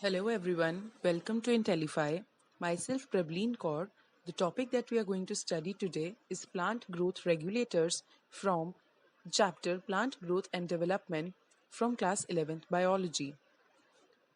Hello everyone, welcome to Intellify. Myself Prableen Kaur. The topic that we are going to study today is plant growth regulators from chapter Plant Growth and Development from class 11th Biology.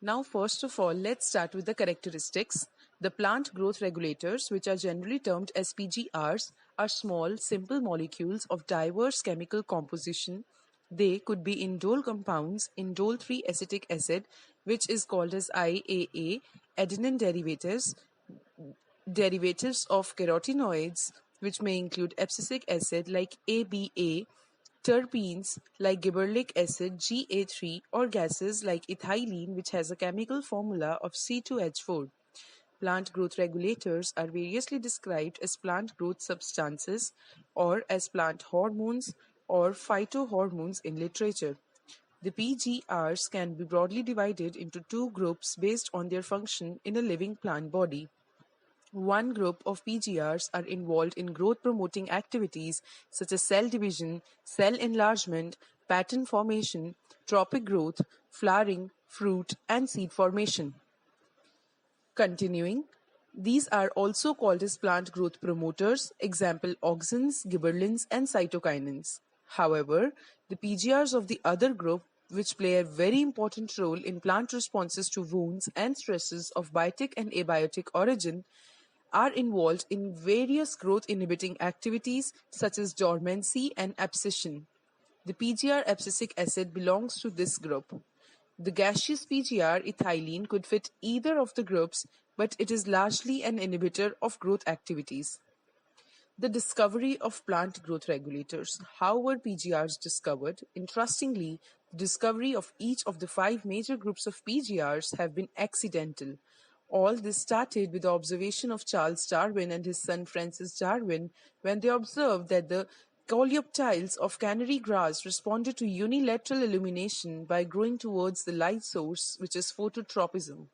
Now, first of all, let's start with the characteristics. The plant growth regulators, which are generally termed as PGRs, are small, simple molecules of diverse chemical composition. They could be indole compounds, indole 3 acetic acid, which is called as IAA, adenine derivatives of carotenoids, which may include abscisic acid like ABA, terpenes like gibberellic acid GA3, or gases like ethylene, which has a chemical formula of C2H4. Plant growth regulators are variously described as plant growth substances or as plant hormones or phytohormones in literature. The PGRs can be broadly divided into two groups based on their function in a living plant body. One group of PGRs are involved in growth-promoting activities such as cell division, cell enlargement, pattern formation, tropic growth, flowering, fruit, and seed formation. Continuing, these are also called as plant growth promoters, example auxins, gibberellins, and cytokinins. However, the PGRs of the other group, which play a very important role in plant responses to wounds and stresses of biotic and abiotic origin, are involved in various growth inhibiting activities such as dormancy and abscission. The PGR abscisic acid belongs to this group. The gaseous PGR ethylene could fit either of the groups, but it is largely an inhibitor of growth activities. The discovery of plant growth regulators. How were PGRs discovered? Interestingly, the discovery of each of the five major groups of PGRs have been accidental. All this started with the observation of Charles Darwin and his son Francis Darwin when they observed that the coleoptiles of canary grass responded to unilateral illumination by growing towards the light source, which is phototropism.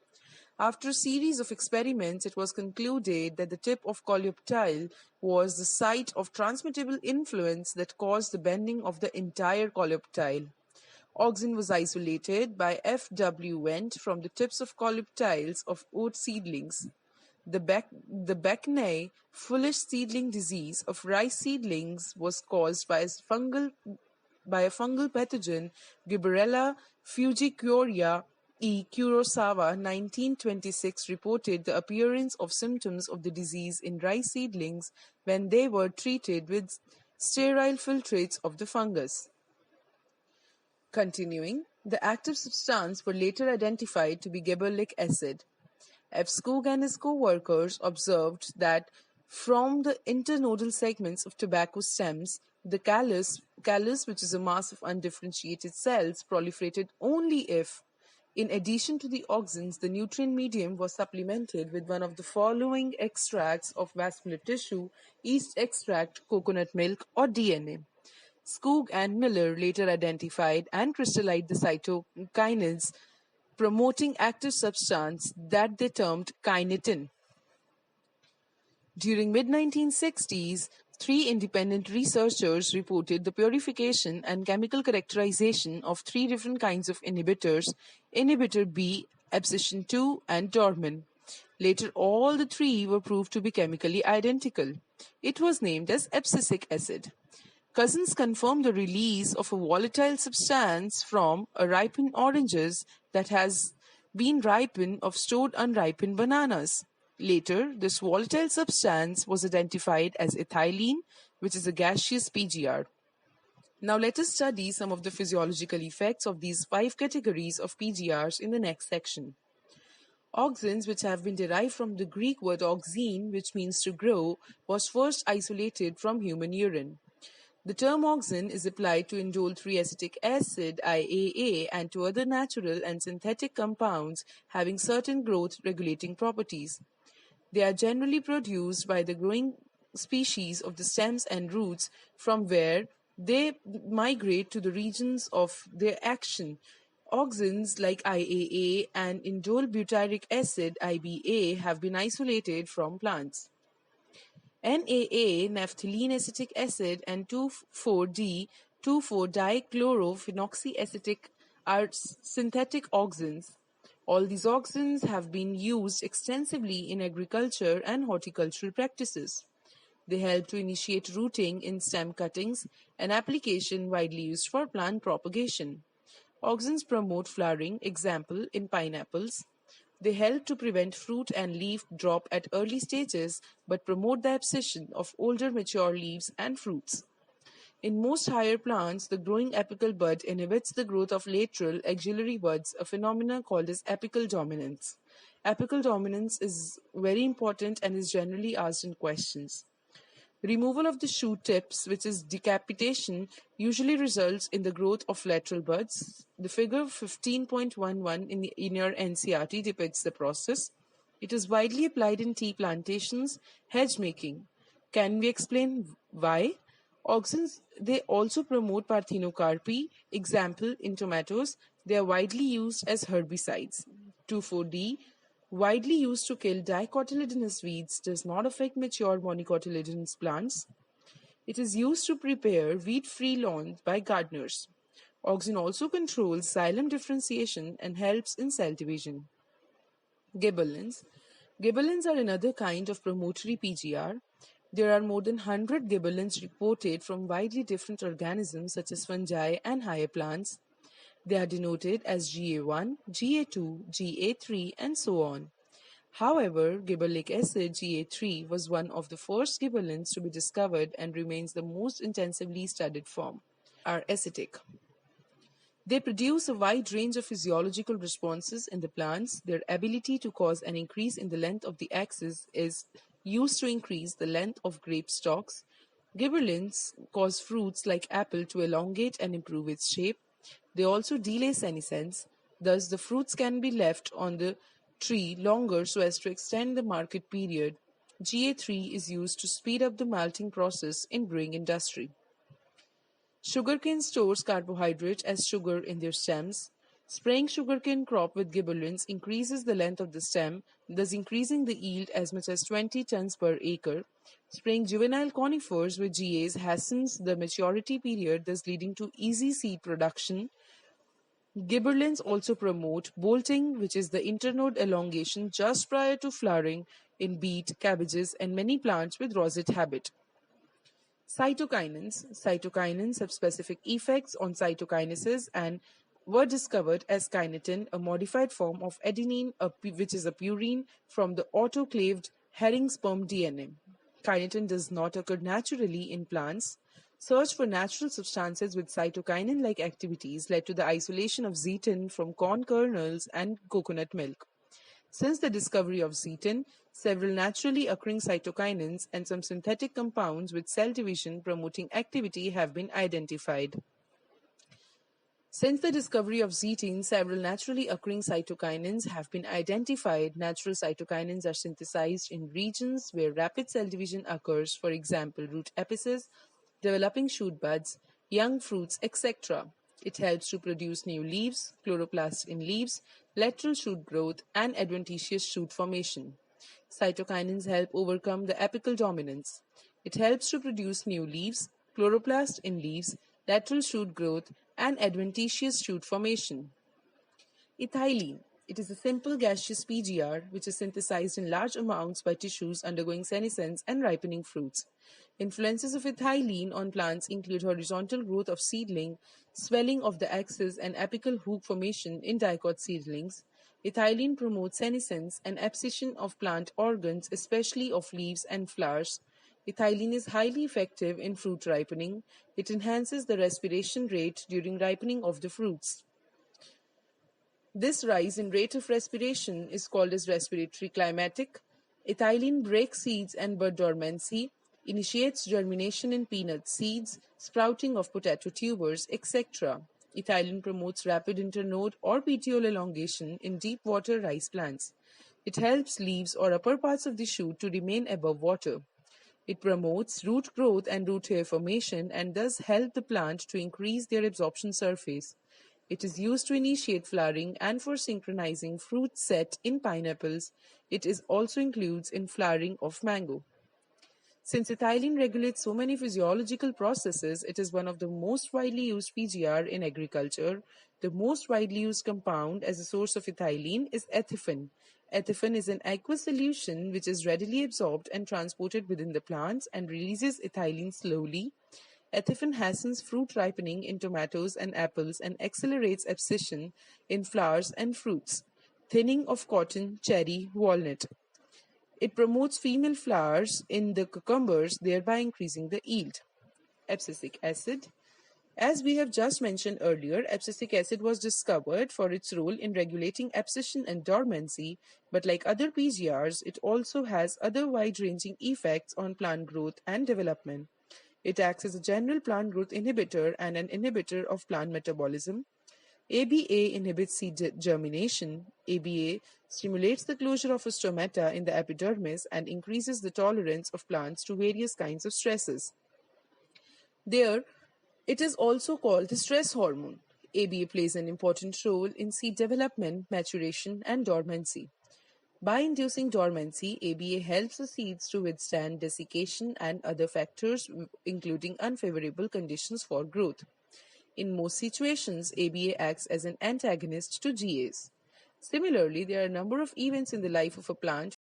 After a series of experiments, it was concluded that the tip of coleoptile was the site of transmittable influence that caused the bending of the entire coleoptile. Auxin was isolated by F. W. Wendt from the tips of coleoptiles of oat seedlings. The Beckney foolish seedling disease of rice seedlings was caused by a fungal pathogen, Gibberella fujikuroi. Kurosawa, 1926, reported the appearance of symptoms of the disease in rice seedlings when they were treated with sterile filtrates of the fungus. Continuing, the active substance were later identified to be gibberellic acid. F. Skoog and his co-workers observed that from the internodal segments of tobacco stems, the callus, which is a mass of undifferentiated cells, proliferated only if, in addition to the auxins, the nutrient medium was supplemented with one of the following extracts of vascular tissue: yeast extract, coconut milk, or DNA. Skoog and Miller later identified and crystallized the cytokinins promoting active substance that they termed kinetin. During mid-1960s, three independent researchers reported the purification and chemical characterization of three different kinds of inhibitors: inhibitor B, abscission 2, and dormin. Later, all the three were proved to be chemically identical. It was named as abscisic acid. Cousins confirmed the release of a volatile substance from a ripened oranges that has been ripened of stored unripened bananas. Later, this volatile substance was identified as ethylene, which is a gaseous PGR. Now let us study some of the physiological effects of these five categories of PGRs in the next section. Auxins, which have been derived from the Greek word auxine, which means to grow, was first isolated from human urine. The term auxin is applied to indole 3-acetic acid IAA and to other natural and synthetic compounds having certain growth regulating properties. They are generally produced by the growing species of the stems and roots, from where they migrate to the regions of their action. Auxins like IAA and indole butyric acid IBA have been isolated from plants. NAA, naphthalene acetic acid, and 2,4-D, 2,4-dichchlorophenoxyacetic are synthetic auxins. All these auxins have been used extensively in agriculture and horticultural practices. They help to initiate rooting in stem cuttings, an application widely used for plant propagation. Auxins promote flowering, example in pineapples. They help to prevent fruit and leaf drop at early stages but promote the abscission of older mature leaves and fruits. In most higher plants, the growing apical bud inhibits the growth of lateral axillary buds, a phenomenon called as apical dominance. Apical dominance is very important and is generally asked in questions. Removal of the shoot tips, which is decapitation, usually results in the growth of lateral buds. The figure 15.11 in your NCRT depicts the process. It is widely applied in tea plantations, hedge making. Can we explain why? Auxins, they also promote parthenocarpy. Example, in tomatoes, they are widely used as herbicides. 24D, widely used to kill dicotyledonous weeds, does not affect mature monocotyledonous plants. It is used to prepare weed-free lawns by gardeners. Auxin also controls xylem differentiation and helps in cell division. Gibberellins. Gibberellins are another kind of promotory PGR. There are more than 100 gibberellins reported from widely different organisms such as fungi and higher plants. They are denoted as GA1, GA2, GA3, and so on. However, gibberellic acid GA3 was one of the first gibberellins to be discovered and remains the most intensively studied form. Are acetic. They produce a wide range of physiological responses in the plants. Their ability to cause an increase in the length of the axis is used to increase the length of grape stalks. Gibberellins cause fruits like apple to elongate and improve its shape. They also delay senescence. Thus, the fruits can be left on the tree longer so as to extend the market period. GA3 is used to speed up the malting process in brewing industry. Sugarcane stores carbohydrate as sugar in their stems. Spraying sugarcane crop with gibberellins increases the length of the stem, thus increasing the yield as much as 20 tons per acre. Spraying juvenile conifers with GAs hastens the maturity period, thus leading to easy seed production. Gibberellins also promote bolting, which is the internode elongation just prior to flowering in beet, cabbages, and many plants with rosette habit. Cytokinins. Cytokinins have specific effects on cytokinases and were discovered as kinetin, a modified form of adenine, which is a purine from the autoclaved herring sperm DNA. Kinetin does not occur naturally in plants. Search for natural substances with cytokinin-like activities led to the isolation of zeatin from corn kernels and coconut milk. Since the discovery of zeatin, several naturally occurring cytokinins and some synthetic compounds with cell division promoting activity have been identified. Since the discovery of zeatin, several naturally occurring cytokinins have been identified. Natural cytokinins are synthesized in regions where rapid cell division occurs, for example, root apices, developing shoot buds, young fruits, etc. It helps to produce new leaves, chloroplast in leaves, lateral shoot growth, and adventitious shoot formation. Cytokinins help overcome the apical dominance. It helps to produce new leaves, chloroplast in leaves, lateral shoot growth, and adventitious shoot formation. Ethylene. It is a simple gaseous PGR which is synthesized in large amounts by tissues undergoing senescence and ripening fruits. Influences of ethylene on plants include horizontal growth of seedling, swelling of the axis, and apical hook formation in dicot seedlings. Ethylene promotes senescence and abscission of plant organs, especially of leaves and flowers. Ethylene is highly effective in fruit ripening. It enhances the respiration rate during ripening of the fruits. This rise in rate of respiration is called as respiratory climatic. Ethylene breaks seeds and bud dormancy, initiates germination in peanut seeds, sprouting of potato tubers, etc. Ethylene promotes rapid internode or petiole elongation in deep water rice plants. It helps leaves or upper parts of the shoot to remain above water. It promotes root growth and root hair formation and thus help the plant to increase their absorption surface. It is used to initiate flowering and for synchronizing fruit set in pineapples. It is also includes in flowering of mango. Since ethylene regulates so many physiological processes, it is one of the most widely used PGR in agriculture. The most widely used compound as a source of ethylene is ethiphen. Ethiphen is an aqueous solution which is readily absorbed and transported within the plants and releases ethylene slowly. Ethiphen hastens fruit ripening in tomatoes and apples and accelerates abscission in flowers and fruits. Thinning of cotton, cherry, walnut. It promotes female flowers in the cucumbers, thereby increasing the yield. Abscisic acid. As we have just mentioned earlier, abscisic acid was discovered for its role in regulating abscission and dormancy, but like other PGRs, it also has other wide-ranging effects on plant growth and development. It acts as a general plant growth inhibitor and an inhibitor of plant metabolism. ABA inhibits seed germination. ABA stimulates the closure of stomata in the epidermis and increases the tolerance of plants to various kinds of stresses. There, it is also called the stress hormone. ABA plays an important role in seed development, maturation, and dormancy. By inducing dormancy, ABA helps the seeds to withstand desiccation and other factors, including unfavorable conditions for growth. In most situations, ABA acts as an antagonist to GAs. Similarly, there are a number of events in the life of a plant